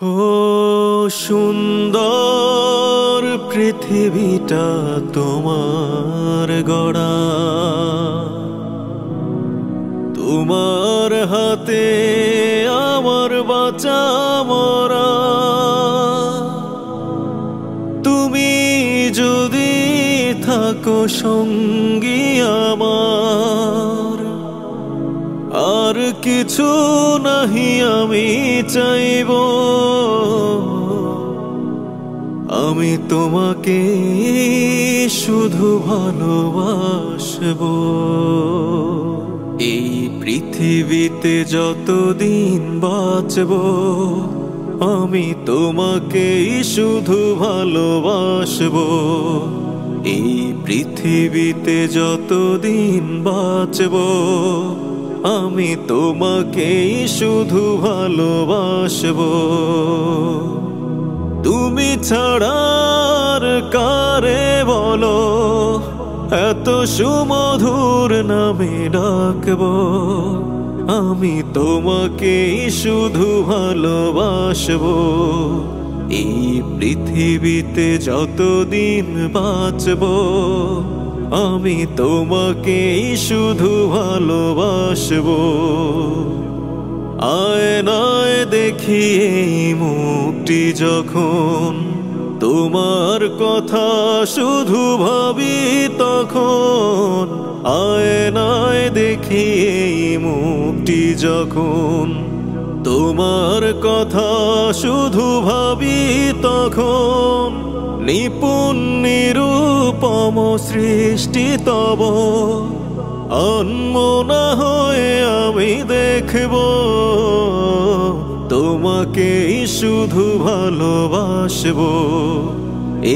ও সুন্দর পৃথিবীটা তোমার গড়া, তোমার হাতে আমার বাঁচা মরা। তুমি যদি থাকো সঙ্গী আমার, আর কিছু নাহি আমি চাইব। আমি তোমাকে শুধু ভালোবাসবো। এই পৃথিবীতে যতদিন বাঁচব, আমি তোমাকেই শুধু ভালোবাসবো। এই পৃথিবীতে যতদিন বাঁচব, আমি তোমাকেই শুধু ভালোবাসবো। তুমি ছাড়া আর কারে বলো, এত সুমধুর নামে ডাকবো। আমি তোমাকেই শুধু ভালোবাসবো। এই পৃথিবীতে যতদিন বাঁচব, আমি তোমাকেই শুধু ভালোবাসবো। আয়নায় দেখি এই মুখটি যখন, তোমার কথা শুধু ভাবি তখন। আয়নায় দেখি এই মুখটি যখন, তোমার কথা শুধু ভাবি তখন। নিপুণ নিরূপম সৃষ্টি তব, অনমনা হয়ে আমি দেখব। তোমাকেই শুধু ভালোবাসবো।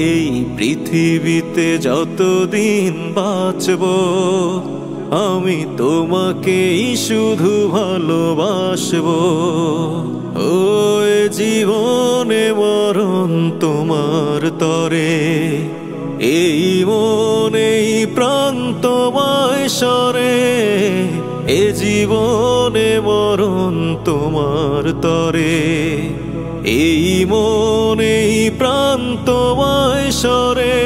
এই পৃথিবীতে যতদিন বাঁচব, আমি তোমাকেই শুধু ভালোবাসবো। ও জীবনে মরণ তোমার তরে, এই মনে প্রাণ তোমায় সরে। এ জীবনে মরণ তোমার তরে, এই মনে প্রাণ তোমায় সরে।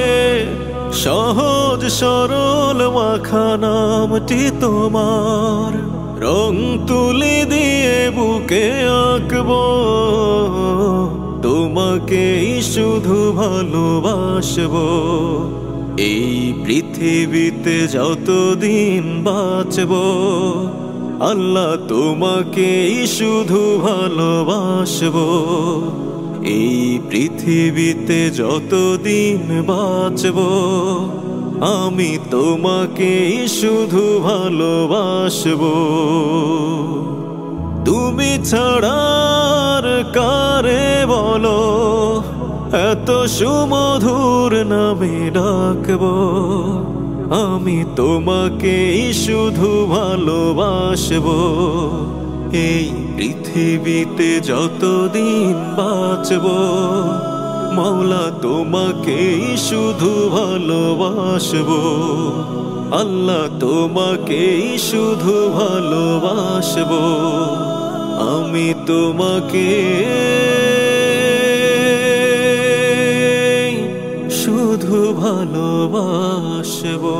সহজ সরল মাখা নামটি তোমার, রং তুলি দিয়ে বুকে আঁকবো। তোমাকেই শুধু ভালোবাসবো। এই পৃথিবীতে যতদিন বাঁচব, আল্লাহ তোমাকেই শুধু ভালোবাসবো। এই পৃথিবীতে যতদিন বাঁচব, আমি তোমাকেই শুধু ভালোবাসবো। তুমি ছাড়া আর কারে বলো, এত সুমধুর নামে ডাকবো। আমি তোমাকেই শুধু ভালোবাসবো। এই পৃথিবীতে যতদিন বাঁচব, মওলা তোমাকেই শুধু ভালোবাসবো। আল্লাহ তোমাকেই শুধু ভালোবাসবো। আমি তোমাকে শুধু ভালোবাসবো।